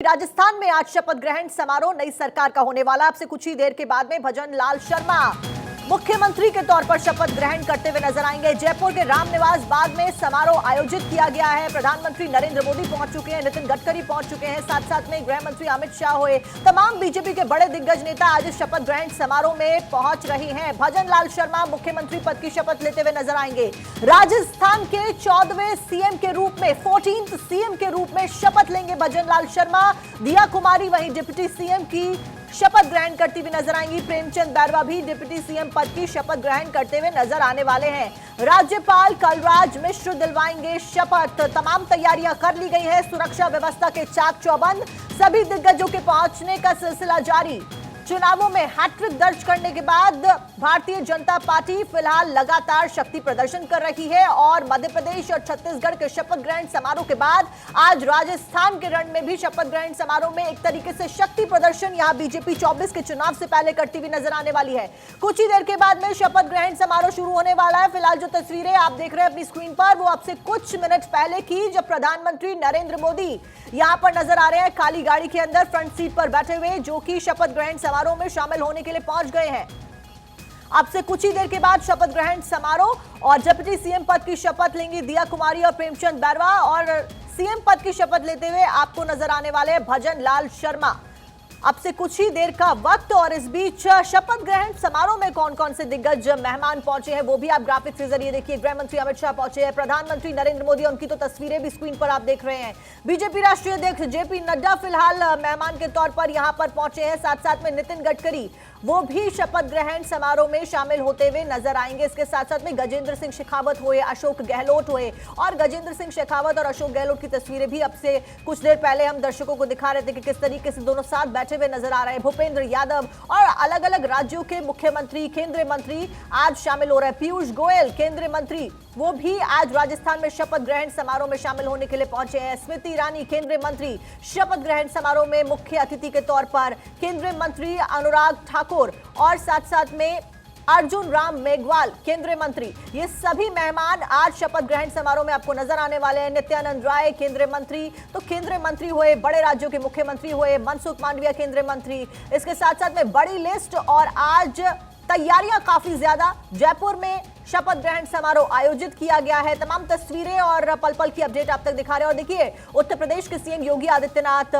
राजस्थान में आज शपथ ग्रहण समारोह नई सरकार का होने वाला। अब से कुछ ही देर के बाद में भजन लाल शर्मा मुख्यमंत्री के तौर पर शपथ ग्रहण करते हुए नजर आएंगे। जयपुर के रामनिवास बाग में समारोह आयोजित किया गया है। प्रधानमंत्री नरेंद्र मोदी पहुंच चुके हैं, नितिन गडकरी पहुंच चुके हैं, साथ साथ में गृह मंत्री अमित शाह हुए, तमाम बीजेपी के बड़े दिग्गज नेता आज शपथ ग्रहण समारोह में पहुंच रहे हैं। भजन लाल शर्मा मुख्यमंत्री पद की शपथ लेते हुए नजर आएंगे। राजस्थान के 14वें सीएम के रूप में 14th सीएम के रूप में शपथ लेंगे भजन लाल शर्मा। दिया कुमारी वहीं डिप्टी सीएम की शपथ ग्रहण करती हुई नजर आएंगी। प्रेमचंद बैरवा भी डिप्टी सीएम पद की शपथ ग्रहण करते हुए नजर आने वाले हैं। राज्यपाल कलराज मिश्र दिलवाएंगे शपथ। तमाम तैयारियां कर ली गई है, सुरक्षा व्यवस्था के चाक चौबंद, सभी दिग्गजों के पहुंचने का सिलसिला जारी। चुनावों में हैट्रिक दर्ज करने के बाद भारतीय जनता पार्टी फिलहाल लगातार शक्ति प्रदर्शन कर रही है और मध्य प्रदेश और छत्तीसगढ़ के शपथ ग्रहण समारोह के बाद आज राजस्थान के रण में भी शपथ ग्रहण समारोह में एक तरीके से शक्ति प्रदर्शन यहां बीजेपी 24 के चुनाव से पहले करती हुई नजर आने वाली है। कुछ ही देर के बाद में शपथ ग्रहण समारोह शुरू होने वाला है। फिलहाल जो तस्वीरें आप देख रहे हैं अपनी स्क्रीन पर, वो आपसे कुछ मिनट पहले की, जब प्रधानमंत्री नरेंद्र मोदी यहां पर नजर आ रहे हैं काली गाड़ी के अंदर फ्रंट सीट पर बैठे हुए, जो कि शपथ ग्रहण समारोह में शामिल होने के लिए पहुंच गए हैं। अब से कुछ ही देर के बाद शपथ ग्रहण समारोह और डिप्टी सीएम पद की शपथ लेंगी दिया कुमारी और प्रेमचंद बैरवा, और सीएम पद की शपथ लेते हुए आपको नजर आने वाले हैं भजन लाल शर्मा। अब से कुछ ही देर का वक्त, और इस बीच शपथ ग्रहण समारोह में कौन कौन से दिग्गज मेहमान पहुंचे हैं वो भी आप ग्राफिक के जरिए देखिए। गृह मंत्री अमित शाह पहुंचे हैं, प्रधानमंत्री नरेंद्र मोदी, उनकी तो तस्वीरें भी स्क्रीन पर आप देख रहे हैं। बीजेपी राष्ट्रीय अध्यक्ष जेपी नड्डा फिलहाल मेहमान के तौर पर यहां पर पहुंचे हैं। साथ साथ में नितिन गडकरी वो भी शपथ ग्रहण समारोह में शामिल होते हुए नजर आएंगे। इसके साथ साथ में गजेंद्र सिंह शेखावत हुए, अशोक गहलोत हुए, और गजेंद्र सिंह शेखावत और अशोक गहलोत की तस्वीरें भी अब से कुछ देर पहले हम दर्शकों को दिखा रहे थे कि किस तरीके से दोनों साथ बैठे हुए नजर आ रहे हैं। भूपेंद्र यादव और अलग अलग राज्यों के मुख्यमंत्री, केंद्रीय मंत्री आज शामिल हो रहे हैं। पीयूष गोयल केंद्रीय मंत्री वो भी आज राजस्थान में शपथ ग्रहण समारोह में शामिल होने के लिए पहुंचे हैं। स्मृति ईरानी केंद्रीय मंत्री शपथ ग्रहण समारोह में मुख्य अतिथि के तौर पर, केंद्रीय मंत्री अनुराग ठाकुर और साथ साथ में अर्जुन राम मेघवाल केंद्रीय मंत्री, ये सभी मेहमान आज शपथ ग्रहण समारोह में आपको नजर आने वाले हैं। नित्यानंद राय केंद्रीय मंत्री, तो केंद्रीय मंत्री हुए, बड़े राज्यों के मुख्यमंत्री हुए, मनसुख मांडविया केंद्रीय मंत्री। इसके साथ साथ में बड़ी लिस्ट और आज तैयारियां काफी ज्यादा। जयपुर में शपथ ग्रहण समारोह आयोजित किया गया है। तमाम तस्वीरें और पल पल की अपडेट आप तक दिखा रहे हैं। और देखिए, उत्तर प्रदेश के सीएम योगी आदित्यनाथ,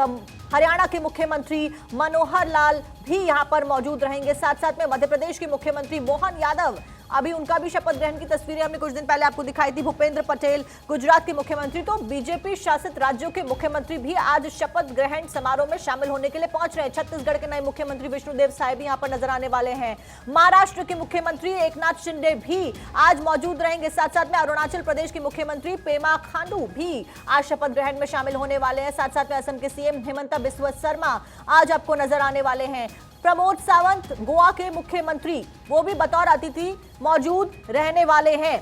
हरियाणा के मुख्यमंत्री मनोहर लाल भी यहां पर मौजूद रहेंगे। साथ साथ में मध्य प्रदेश के मुख्यमंत्री मोहन यादव, अभी उनका भी शपथ ग्रहण की तस्वीरें हमने कुछ दिन पहले आपको दिखाई थी। भूपेंद्र पटेल गुजरात के मुख्यमंत्री, तो बीजेपी शासित राज्यों के मुख्यमंत्री भी आज शपथ ग्रहण समारोह में शामिल होने के लिए पहुंच रहे हैं। छत्तीसगढ़ के नए मुख्यमंत्री विष्णुदेव साय भी यहां पर नजर आने वाले हैं। महाराष्ट्र के मुख्यमंत्री एकनाथ शिंदे भी आज मौजूद रहेंगे। साथ साथ में अरुणाचल प्रदेश के मुख्यमंत्री पेमा खांडू भी आज शपथ ग्रहण में शामिल होने वाले हैं। साथ साथ में असम के सीएम हिमंता बिस्वा शर्मा आज आपको नजर आने वाले हैं। प्रमोद सावंत गोवा के मुख्यमंत्री वो भी बतौर अतिथि मौजूद रहने वाले हैं।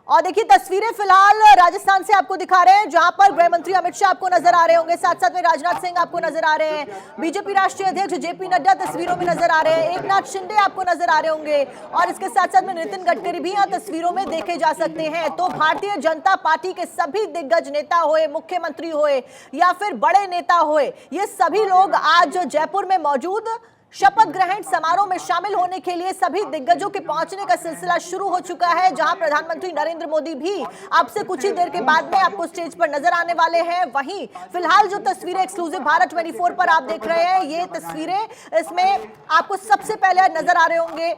और देखिए, तस्वीरें फिलहाल राजस्थान से आपको दिखा रहे हैं, जहां पर गृह मंत्री अमित शाह आपको नजर आ रहे होंगे, साथ साथ में राजनाथ सिंह आपको नजर आ रहे हैं, बीजेपी राष्ट्रीय अध्यक्ष जेपी नड्डा तस्वीरों में नजर आ रहे हैं, एकनाथ शिंदे आपको नजर आ रहे होंगे, और इसके साथ साथ में नितिन गडकरी भी यहां तस्वीरों में देखे जा सकते हैं। तो भारतीय जनता पार्टी के सभी दिग्गज नेता हुए, मुख्यमंत्री हुए या फिर बड़े नेता हुए, ये सभी लोग आज जयपुर में मौजूद शपथ ग्रहण समारोह में शामिल होने के लिए सभी दिग्गजों के पहुंचने का सिलसिला शुरू हो चुका है। जहां प्रधानमंत्री नरेंद्र मोदी भी अब से कुछ ही देर के बाद में आपको स्टेज पर नजर आने वाले हैं। वहीं फिलहाल जो तस्वीरें एक्सक्लूसिव भारत 24 पर आप देख रहे हैं, ये तस्वीरें, इसमें आपको सबसे पहले नजर आ रहे होंगे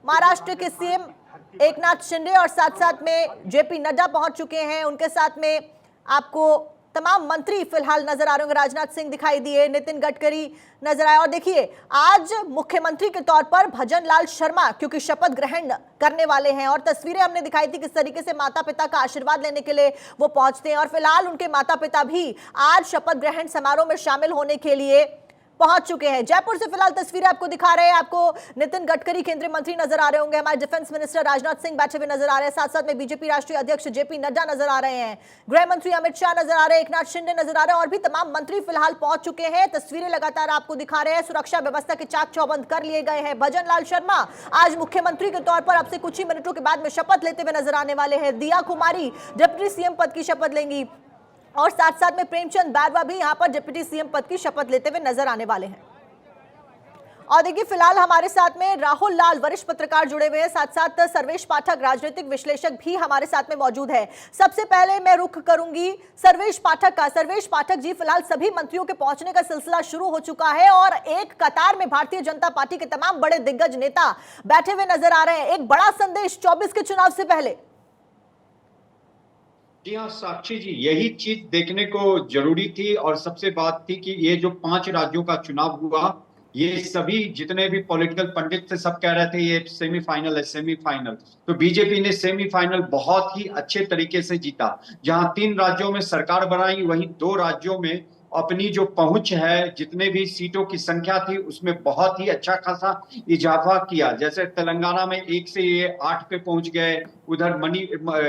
महाराष्ट्र के सीएम एकनाथ शिंदे, और साथ साथ में जेपी नड्डा पहुंच चुके हैं। उनके साथ में आपको तमाम मंत्री फिलहाल नजर आ रहे होंगे। राजनाथ सिंह दिखाई दिए, नितिन गडकरी नजर आए। और देखिए, आज मुख्यमंत्री के तौर पर भजन लाल शर्मा क्योंकि शपथ ग्रहण करने वाले हैं, और तस्वीरें हमने दिखाई थी किस तरीके से माता पिता का आशीर्वाद लेने के लिए वो पहुंचते हैं, और फिलहाल उनके माता पिता भी आज शपथ ग्रहण समारोह में शामिल होने के लिए पहुंच चुके हैं। जयपुर से फिलहाल तस्वीरें आपको दिखा रहे हैं। आपको नितिन गडकरी केंद्रीय मंत्री नजर आ रहे होंगे, हमारे डिफेंस मिनिस्टर राजनाथ सिंह बैठे हुए नजर आ रहे हैं, साथ साथ में बीजेपी राष्ट्रीय अध्यक्ष जेपी नड्डा नजर आ रहे हैं, गृह मंत्री अमित शाह नजर आ रहे हैं, एकनाथ शिंदे नजर आ रहे हैं, और भी तमाम मंत्री फिलहाल पहुंच चुके हैं। तस्वीरें लगातार आपको दिखा रहे हैं। सुरक्षा व्यवस्था के चाक चौबंद कर लिए गए हैं। भजन लाल शर्मा आज मुख्यमंत्री के तौर पर अब से कुछ ही मिनटों के बाद में शपथ लेते हुए नजर आने वाले हैं। दिया कुमारी डिप्टी सीएम पद की शपथ लेंगी, और साथ साथ में प्रेमचंद बैरवा भी यहां पर डिप्टी सीएम पद की शपथ लेते हुए नजर आने वाले हैं। और देखिए, फिलहाल हमारे साथ में राहुल लाल वरिष्ठ पत्रकार जुड़े हुए हैं, साथ साथ सर्वेश पाठक राजनीतिक विश्लेषक भी हमारे साथ में मौजूद है। सबसे पहले मैं रुख करूंगी सर्वेश पाठक का। सर्वेश पाठक जी, फिलहाल सभी मंत्रियों के पहुंचने का सिलसिला शुरू हो चुका है और एक कतार में भारतीय जनता पार्टी के तमाम बड़े दिग्गज नेता बैठे हुए नजर आ रहे हैं। एक बड़ा संदेश 24 के चुनाव से पहले। जी हाँ साक्षी जी, यही चीज देखने को जरूरी थी और सबसे बात थी कि ये जो 5 राज्यों का चुनाव हुआ, ये सभी जितने भी पॉलिटिकल पंडित थे सब कह रहे थे ये सेमीफाइनल है, सेमीफाइनल। तो बीजेपी ने सेमीफाइनल बहुत ही अच्छे तरीके से जीता। जहां 3 राज्यों में सरकार बनाई, वहीं 2 राज्यों में अपनी जो पहुंच है, जितने भी सीटों की संख्या थी उसमें बहुत ही अच्छा खासा इजाफा किया। जैसे तेलंगाना में 1 से ये 8 पे पहुंच गए, उधर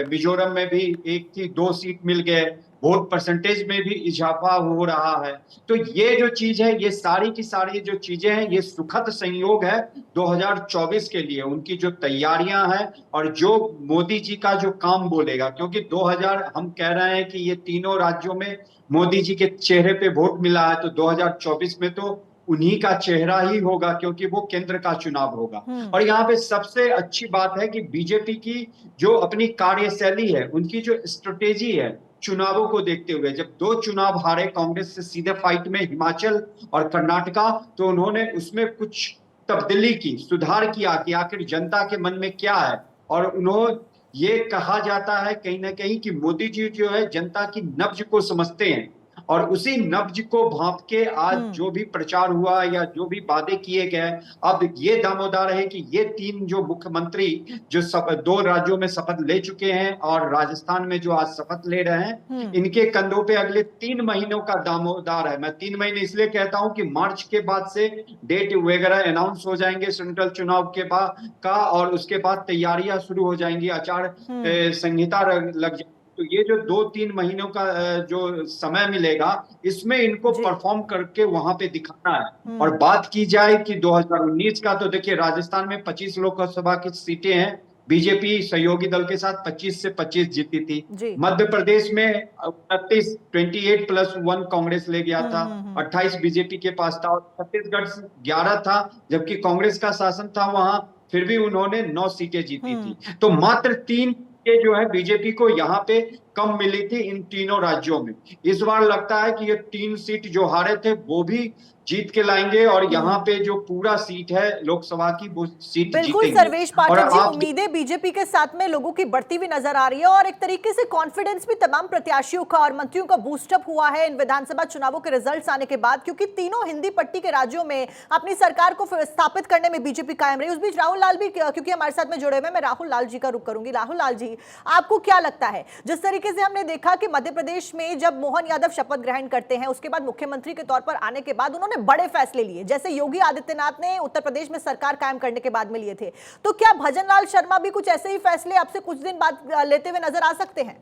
मिजोरम में भी 1 थी 2 सीट मिल गए, वोट परसेंटेज में भी इजाफा हो रहा है। तो ये जो चीज है, ये सारी की सारी जो चीजें हैं, ये सुखद संयोग है 2024 के लिए। उनकी जो तैयारियां हैं और जो मोदी जी का जो काम बोलेगा, क्योंकि 2000 हम कह रहे हैं कि ये तीनों राज्यों में मोदी जी के चेहरे पे वोट मिला है, तो 2024 में तो उन्हीं का चेहरा ही होगा, क्योंकि वो केंद्र का चुनाव होगा। और यहाँ पे सबसे अच्छी बात है कि बीजेपी की जो अपनी कार्यशैली है, उनकी जो स्ट्रेटेजी है चुनावों को देखते हुए, जब 2 चुनाव हारे कांग्रेस से सीधे फाइट में, हिमाचल और कर्नाटका, तो उन्होंने उसमें कुछ तब्दीली की, सुधार किया कि आखिर जनता के मन में क्या है। और उन्होंने ये कहा जाता है कहीं ना कहीं कि मोदी जी जो है जनता की नब्ज को समझते हैं, और उसी नब्ज को भांप के आज जो भी प्रचार हुआ या जो भी वादे किए गए, अब ये दामोदार है कि ये 3 जो मुख्यमंत्री जो 2 राज्यों में शपथ ले चुके हैं और राजस्थान में जो आज शपथ ले रहे हैं, इनके कंधों पे अगले 3 महीनों का दामोदार है। मैं 3 महीने इसलिए कहता हूं कि मार्च के बाद से डेट वगैरह अनाउंस हो जाएंगे सेंट्रल चुनाव के बाद का, और उसके बाद तैयारियां शुरू हो जाएंगी, आचार संहिता लग जाएगी। तो ये जो 2-3 महीनों का जो समय मिलेगा, इसमें इनको परफॉर्म करके वहां पे दिखाना है। और बात की जाए कि 2019 का, तो देखिए राजस्थान में 25 लोकसभा की सीटें हैं, बीजेपी सहयोगी दल के साथ 25 से 25 जीती थी। मध्य प्रदेश में 28+1 कांग्रेस ले गया था, 28 बीजेपी के पास था, और छत्तीसगढ़ 11 था, जबकि कांग्रेस का शासन था वहां, फिर भी उन्होंने 9 सीटें जीती थी। तो मात्र 3 ये जो है बीजेपी को यहाँ पे कम मिली थी इन तीनों राज्यों में। इस बार लगता है कि ये 3 सीट जो हारे थे वो भी जीत के लाएंगे, और यहाँ पे जो पूरा सीट है लोकसभा की, वो सीट बिल्कुल जीतेंगे। सर्वेश पाठक जी, उम्मीदें बीजेपी के साथ में लोगों की बढ़ती हुई नजर आ रही है और एक तरीके से कॉन्फिडेंस भी तमाम प्रत्याशियों का और मंत्रियों का बूस्टअप हुआ है इन विधानसभा चुनावों के रिजल्ट्स आने के बाद, क्योंकि तीनों हिंदी पट्टी के राज्यों में अपनी सरकार को स्थापित करने में बीजेपी कायम रही। उस बीच राहुल लाल भी क्योंकि हमारे साथ में जुड़े हुए, मैं राहुल लाल जी का रुख करूंगी। राहुल लाल जी, आपको क्या लगता है, जिस तरीके से हमने देखा कि मध्य प्रदेश में जब मोहन यादव शपथ ग्रहण करते हैं, उसके बाद मुख्यमंत्री के तौर पर आने के बाद उन्होंने बड़े फैसले लिए, जैसे योगी आदित्यनाथ ने उत्तर प्रदेश में सरकार कायम करने के बाद में लिए थे, तो क्या भजन लाल शर्मा भी कुछ ऐसे ही फैसले अब से कुछ दिन बाद लेते हुए नजर आ सकते हैं?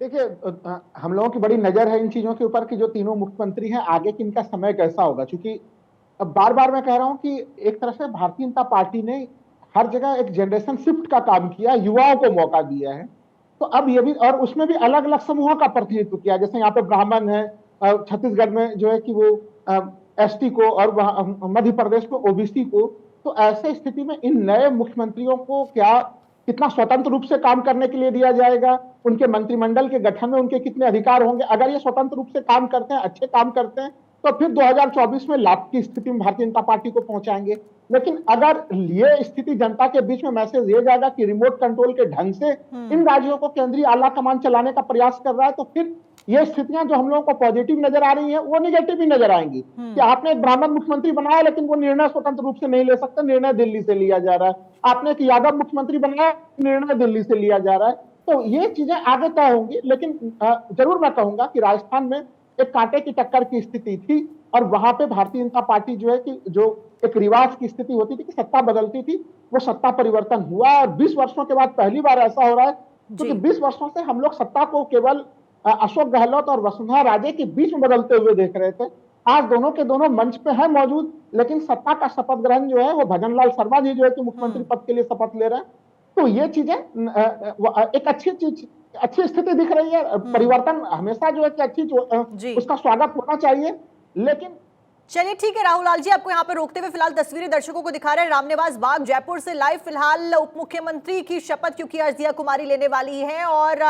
देखिए, हम लोगों की बड़ी नजर है इन चीजों के ऊपर कि जो तीनों मुख्यमंत्री हैं आगे कि इनका समय कैसा होगा, क्योंकि अब बार बार मैं कह रहा हूं कि एक तरह से भारतीय जनता पार्टी ने हर जगह एक जनरेशन शिफ्ट का काम किया, युवाओं को मौका दिया है। तो अब ये भी, और उसमें भी अलग अलग समूहों का प्रतिनिधित्व किया, जैसे यहाँ पे ब्राह्मण है, छत्तीसगढ़ में जो है कि वो एसटी को, और मध्य प्रदेश में ओबीसी को। तो ऐसे स्थिति में इन नए मुख्यमंत्रियों को क्या कितना स्वतंत्र रूप से काम करने के लिए दिया जाएगा, उनके मंत्रिमंडल के गठन में उनके कितने अधिकार होंगे? अगर ये स्वतंत्र रूप से काम करते हैं, अच्छे काम करते हैं, तो फिर 2024 में लाभ की स्थिति में भारतीय जनता पार्टी को पहुंचाएंगे। लेकिन अगर ये स्थिति जनता के बीच में मैसेज ये जाएगा कि रिमोट कंट्रोल के ढंग से इन राज्यों को केंद्रीय आला कमान चलाने का प्रयास कर रहा है, तो फिर ये स्थितियां जो हम लोगों को पॉजिटिव नजर आ रही है, वो निगेटिव भी नजर आएंगी कि आपने एक ब्राह्मण मुख्यमंत्री बनाया, लेकिन वो निर्णय स्वतंत्र रूप से नहीं ले सकते, निर्णय दिल्ली से लिया जा रहा है। आपने एक यादव मुख्यमंत्री बनाया, निर्णय दिल्ली से लिया जा रहा है। तो ये चीजें आगे तय होंगी, लेकिन जरूर मैं कहूंगा कि राजस्थान में एक कांटे की टक्कर की स्थिति थी, और वहां पे भारतीय जनता पार्टी जो है कि जो एक रिवाज की स्थिति होती थी कि सत्ता बदलती थी, वो सत्ता परिवर्तन हुआ, और 20 वर्षों के बाद पहली बार ऐसा हो रहा है, क्योंकि 20 वर्षों से हम लोग सत्ता को केवल अशोक गहलोत और वसुंधरा राजे के बीच में बदलते हुए देख रहे थे। आज दोनों के दोनों मंच पे है मौजूद, लेकिन सत्ता का शपथ ग्रहण जो है वो भजन लाल शर्मा जी जो है कि मुख्यमंत्री पद के लिए शपथ ले रहे हैं। तो ये चीजें एक अच्छी स्थिति दिख रही है। परिवर्तन हमेशा जो है कि अच्छी उसका स्वागत होना चाहिए। लेकिन चलिए ठीक है राहुल लाल जी, आपको यहाँ पे रोकते हुए फिलहाल तस्वीरें दर्शकों को दिखा रहे हैं रामनिवास बाग जयपुर से लाइव। फिलहाल उप मुख्यमंत्री की शपथ क्योंकि आज दिया कुमारी लेने वाली है और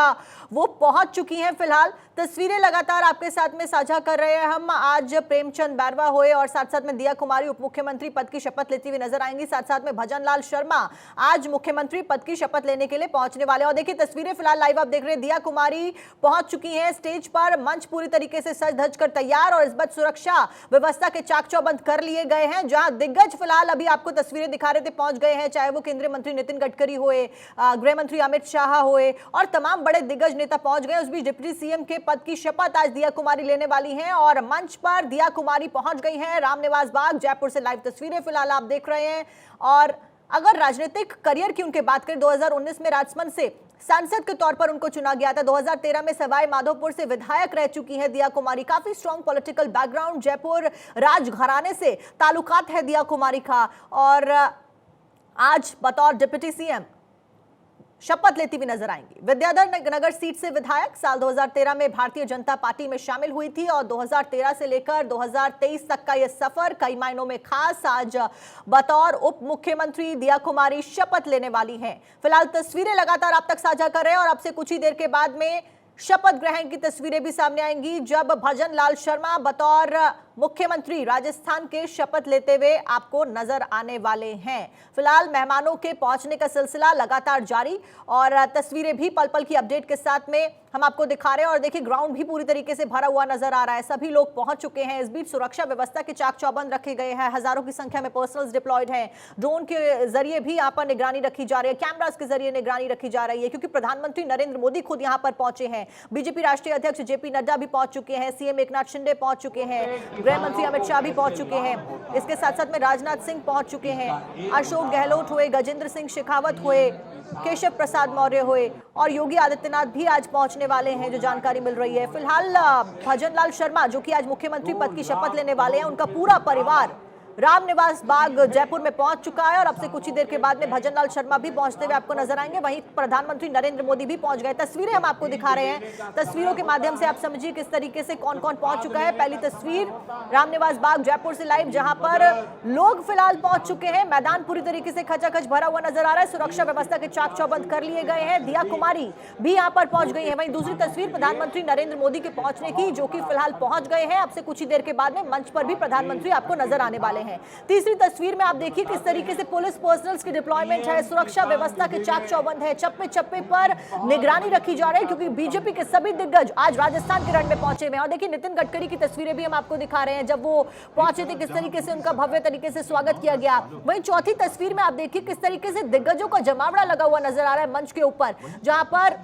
वो पहुंच चुकी हैं। फिलहाल तस्वीरें लगातार आपके साथ में साझा कर रहे हैं हम। आज प्रेमचंद बैरवा हुए और साथ साथ में दिया कुमारी उप मुख्यमंत्री पद की शपथ लेती हुई नजर आएंगी। साथ साथ में भजन लाल शर्मा आज मुख्यमंत्री पद की शपथ लेने के लिए पहुंचने वाले। और देखिए तस्वीरें फिलहाल लाइव आप देख रहे हैं, दिया कुमारी पहुंच चुकी हैं स्टेज पर। मंच पूरी तरीके से सज धज कर तैयार और इस बार सुरक्षा व्यवस्था के चाक चौबंद कर लिए गए हैं। जहां दिग्गज फिलहाल अभी आपको तस्वीरें दिखा रहे थे पहुंच गए हैं, चाहे वो केंद्रीय मंत्री नितिन गडकरी हुए, गृह मंत्री अमित शाह हुए और तमाम बड़े दिग्गज नेता पहुंच गए। उस बीच डिप्टी सीएम के पद की शपथ आज दिया कुमारी लेने वाली हैं और मंच पर दिया कुमारी पहुंच गई हैं। रामनिवास बाग जयपुर से लाइव तस्वीरें फिलहाल आप देख रहे हैं। और अगर राजनीतिक करियर की उनकी बात करें, 2019 में राजसमंद से सांसद के तौर पर उनको चुना गया था। 2013 में सवाई माधोपुर से विधायक रह चुकी है दिया कुमारी। काफी स्ट्रॉन्ग पॉलिटिकल बैकग्राउंड, जयपुर राजघराने से ताल्लुकात है दिया कुमारी का। और आज बतौर डिप्टी सीएम शपथ लेती हुई नजर आएंगी। विद्याधर नगर सीट से विधायक, साल 2013 में भारतीय जनता पार्टी में शामिल हुई थी और 2013 से लेकर 2023 तक का यह सफर कई मायनों में खास। आज बतौर उप मुख्यमंत्री दिया कुमारी शपथ लेने वाली हैं। फिलहाल तस्वीरें लगातार आप तक साझा कर रहे हैं और अब से कुछ ही देर के बाद में शपथ ग्रहण की तस्वीरें भी सामने आएंगी जब भजन लाल शर्मा बतौर मुख्यमंत्री राजस्थान के शपथ लेते हुए आपको नजर आने वाले हैं। फिलहाल मेहमानों के पहुंचने का सिलसिला लगातार जारी और तस्वीरें भी पल पल की अपडेट के साथ में हम आपको दिखा रहे हैं। और देखिए ग्राउंड भी पूरी तरीके से भरा हुआ नजर आ रहा है, सभी लोग पहुंच चुके हैं। इस बीच सुरक्षा व्यवस्था के चाक चौबंद रखे गए हैं, हजारों की संख्या में पर्सनल्स डिप्लॉयड हैं। ड्रोन के जरिए भी यहाँ पर निगरानी रखी जा रही है, कैमरास के जरिए निगरानी रखी जा रही है क्योंकि प्रधानमंत्री नरेंद्र मोदी खुद यहाँ पर पहुंचे हैं। बीजेपी राष्ट्रीय अध्यक्ष जेपी नड्डा भी पहुंच चुके हैं, सीएम एकनाथ शिंदे पहुंच चुके हैं, गृह मंत्री अमित शाह भी पहुंच चुके हैं। इसके साथ साथ में राजनाथ सिंह पहुंच चुके हैं, अशोक गहलोत हुए, गजेंद्र सिंह शेखावत हुए, केशव प्रसाद मौर्य हुए और योगी आदित्यनाथ भी आज पहुंचने वाले हैं, जो जानकारी मिल रही है। फिलहाल भजन लाल शर्मा जो कि आज मुख्यमंत्री पद की शपथ लेने वाले हैं, उनका पूरा परिवार रामनिवास बाग जयपुर में पहुंच चुका है और अब से कुछ ही देर के बाद में भजन लाल शर्मा भी पहुंचते हुए आपको नजर आएंगे। वहीं प्रधानमंत्री नरेंद्र मोदी भी पहुंच गए। तस्वीरें हम आपको दिखा रहे हैं, तस्वीरों के माध्यम से आप समझिए किस तरीके से कौन कौन पहुंच चुका है। पहली तस्वीर रामनिवास बाग जयपुर से लाइव, जहां पर लोग फिलहाल पहुंच चुके हैं। मैदान पूरी तरीके से खचाखच भरा हुआ नजर आ रहा है, सुरक्षा व्यवस्था के चाक चौबंद कर लिए गए हैं। दिया कुमारी भी यहाँ पर पहुंच गई है। वहीं दूसरी तस्वीर प्रधानमंत्री नरेंद्र मोदी के पहुंचने की, जो कि फिलहाल पहुंच गए हैं। अब से कुछ ही देर के बाद में मंच पर भी प्रधानमंत्री आपको नजर आने वाले हैं। तीसरी तस्वीर में आप देखिए किस तरीके से पुलिस पर्सनल्स की डिप्लॉयमेंट है, सुरक्षा व्यवस्था के चाक चौबंद है, चप्पे चप्पे पर निगरानी रखी जा रही है क्योंकि बीजेपी के सभी दिग्गज आज राजस्थान के रण में पहुंचे हुए हैं। और देखिए नितिन गडकरी की तस्वीरें भी हम आपको दिखा रहे हैं, जब वो पहुंचे थे किस तरीके से उनका भव्य तरीके से स्वागत किया गया। वहीं चौथी तस्वीर में आप देखिए किस तरीके से दिग्गजों का जमावड़ा लगा हुआ नजर आ रहा है मंच के ऊपर, जहां पर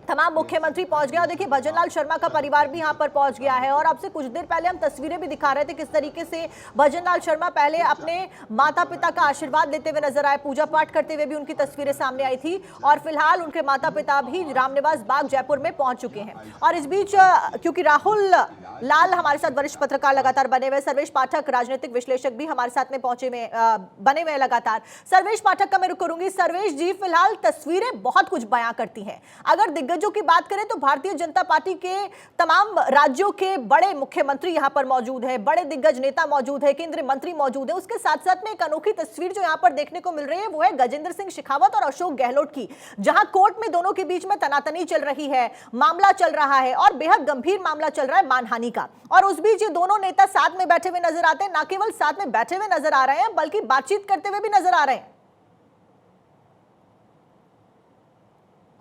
तमाम मुख्यमंत्री पहुंच गए। और देखिए भजन लाल शर्मा का परिवार भी यहां पर पहुंच गया है। और अब से कुछ देर पहले हम तस्वीरें भी दिखा रहे थे किस तरीके से भजन लाल शर्मा पहले अपने माता पिता का आशीर्वाद लेते हुए नजर आए, पूजा पाठ करते हुए भी उनकी तस्वीरें सामने आई थी। और फिलहाल उनके माता पिता भी रामनिवास बाग जयपुर में पहुंच चुके हैं। और इस बीच क्योंकि राहुल लाल हमारे साथ वरिष्ठ पत्रकार लगातार बने हुए, सर्वेश पाठक राजनीतिक विश्लेषक भी हमारे साथ में पहुंचे हुए बने हुए लगातार। सर्वेश पाठक का मैं रुख करूंगी। सर्वेश जी, फिलहाल तस्वीरें बहुत कुछ बयां करती हैं। अगर दिग्गजों की बात करें तो भारतीय जनता पार्टी के तमाम राज्यों के बड़े मुख्यमंत्री यहां पर मौजूद है, बड़े दिग्गज नेता मौजूद है, केंद्रीय मंत्री मौजूद है। उसके साथ साथ में एक अनोखी तस्वीर जो यहां पर देखने को मिल रही है वो है गजेंद्र सिंह शेखावत और अशोक गहलोत की, जहां कोर्ट में दोनों के बीच में तनातनी चल रही है, मामला चल रहा है और बेहद गंभीर मामला चल रहा है मानहानि का। और उस बीच ये दोनों नेता साथ में बैठे हुए नजर आते हैं, ना केवल साथ में बैठे हुए नजर आ रहे हैं बल्कि बातचीत करते हुए भी नजर आ रहे हैं।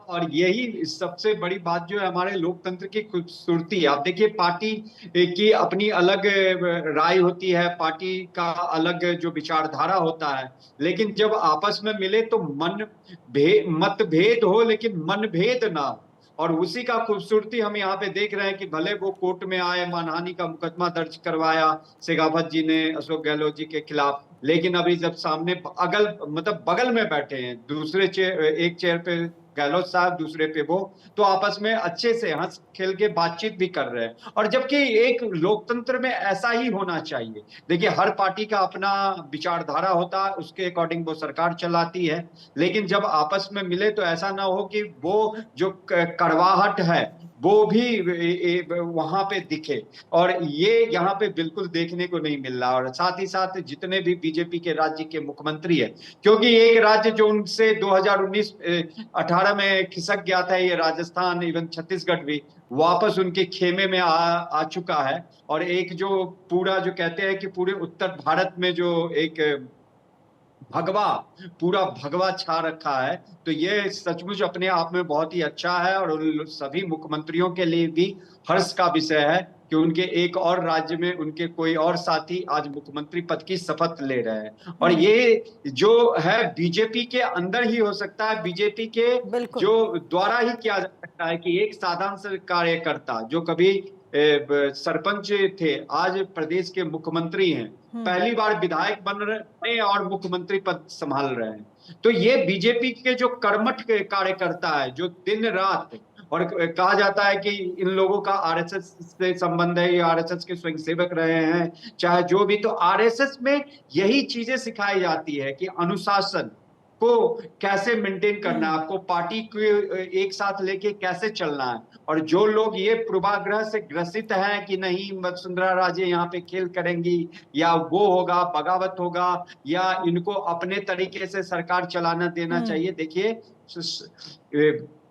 और यही सबसे बड़ी बात जो है हमारे लोकतंत्र की खूबसूरती है। आप देखिए पार्टी की अपनी अलग राय होती है, पार्टी का अलग जो विचारधारा होता है, लेकिन जब आपस में मिले तो मतभेद हो लेकिन मनभेद ना हो। और उसी का खूबसूरती हम यहाँ पे देख रहे हैं कि भले वो कोर्ट में आए, मानहानि का मुकदमा दर्ज करवाया शेखावत जी ने अशोक गहलोत जी के खिलाफ, लेकिन अभी जब सामने बगल में बैठे हैं, दूसरे चेयर, एक चेयर पे गहलोत साहब, दूसरे पे वो, तो आपस में अच्छे से हंस खेल के बातचीत भी कर रहे हैं। और जबकि एक लोकतंत्र में ऐसा ही होना चाहिए। देखिए, हर पार्टी का अपना विचारधारा होता है, उसके अकॉर्डिंग वो सरकार चलाती है, लेकिन जब आपस में मिले तो ऐसा ना हो कि वो जो कड़वाहट है वो भी वहां पे दिखे। और ये यहाँ पे बिल्कुल देखने को नहीं मिल रहा। और साथ ही साथ जितने भी बीजेपी के राज्य के मुख्यमंत्री है, क्योंकि एक राज्य जो उनसे 2019-18 में खिसक गया था, ये राजस्थान, इवन छत्तीसगढ़ भी वापस उनके खेमे में आ चुका है। और एक जो पूरा जो कहते हैं कि पूरे उत्तर भारत में जो एक भगवा, पूरा भगवा छा रखा है, तो ये सचमुच अपने आप में बहुत ही अच्छा है। और उन सभी मुख्यमंत्रियों के लिए भी हर्ष का विषय है कि उनके एक और राज्य में उनके कोई और साथी आज मुख्यमंत्री पद की शपथ ले रहे हैं। और ये जो है बीजेपी के अंदर ही हो सकता है, बीजेपी के जो द्वारा ही किया जा सकता है कि एक साधारण से कार्यकर्ता जो कभी सरपंच थे, आज प्रदेश के मुख्यमंत्री हैं, पहली बार विधायक बन रहे हैं और मुख्यमंत्री पद संभाल रहे हैं। तो ये बीजेपी के जो कर्मठ कार्यकर्ता है, जो दिन रात, और कहा जाता है कि इन लोगों का आरएसएस से संबंध है, ये आरएसएस के स्वयंसेवक रहे हैं, चाहे जो भी, तो आरएसएस में यही चीजें सिखाई जाती है कि अनुशासन को कैसे मेंटेन करना है, आपको पार्टी को एक साथ लेके कैसे चलना है। और जो लोग ये पूर्वाग्रह से ग्रसित हैं कि नहीं वसुंधरा राजे यहाँ पे खेल करेंगी, या वो होगा, बगावत होगा, या इनको अपने तरीके से सरकार चलाना देना चाहिए। देखिए,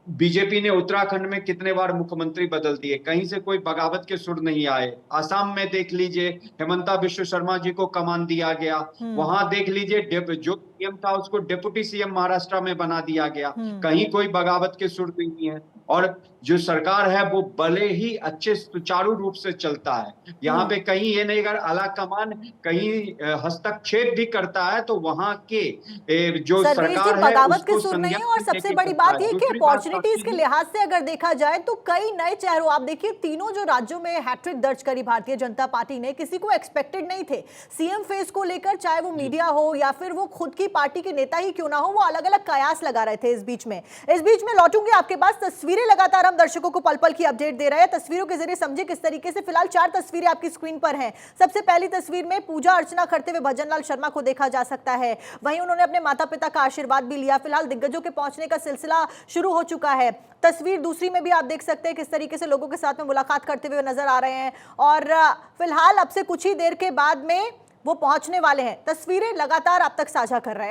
बीजेपी ने उत्तराखंड में कितने बार मुख्यमंत्री बदल दिए, कहीं से कोई बगावत के सुर नहीं आए। असम में देख लीजिए, हेमंता विश्व शर्मा जी को कमान दिया गया, वहां देख लीजिए जो सीएम था उसको डिप्टी सीएम महाराष्ट्र में बना दिया गया, कहीं कोई बगावत के सुर नहीं है। और जो सरकार है वो भले ही अच्छे सुचारू रूप से चलता है, यहाँ पे कहीं ये नहीं, अगर आला कमान कहीं हस्तक्षेप भी करता है तो वहां के जो सरकार है बगावत के सुर नहीं है। और सबसे बड़ी बात ये कि अपॉर्चुनिटीज के लिहाज से अगर देखा जाए तो कई नए चेहरों, आप देखिए तीनों जो राज्यों में हैट्रिक दर्ज करी भारतीय जनता पार्टी ने, किसी को एक्सपेक्टेड नहीं थे सीएम फेस को लेकर, चाहे वो मीडिया हो या फिर वो खुद की पार्टी के नेता ही क्यों ना हो, वो अलग अलग कयास लगा रहे थे। इस बीच में लौटूंगी आपके पास। तस्वीरें लगातार हम दर्शकों को पल पल की अपडेट दे रहे हैं, तस्वीरों के जरिए समझे किस तरीके से। फिलहाल 4 तस्वीरें आपकी स्क्रीन पर हैं। सबसे पहली तस्वीर में पूजा अर्चना करते हुए भजनलाल शर्मा को देखा जा सकता है, वहीं उन्होंने अपने माता पिता का आशीर्वाद भी लिया। फिलहाल दिग्गजों के पहुंचने का सिलसिला शुरू हो चुका है। तस्वीर दूसरी में भी आप देख सकते हैं किस तरीके से लोगों के साथ में मुलाकात करते हुए नजर आ रहे हैं। और फिलहाल अब से कुछ ही देर के बाद में वो पहुंचने वाले हैं। तस्वीरें लगातार आप तक साझा कर रहे हैं।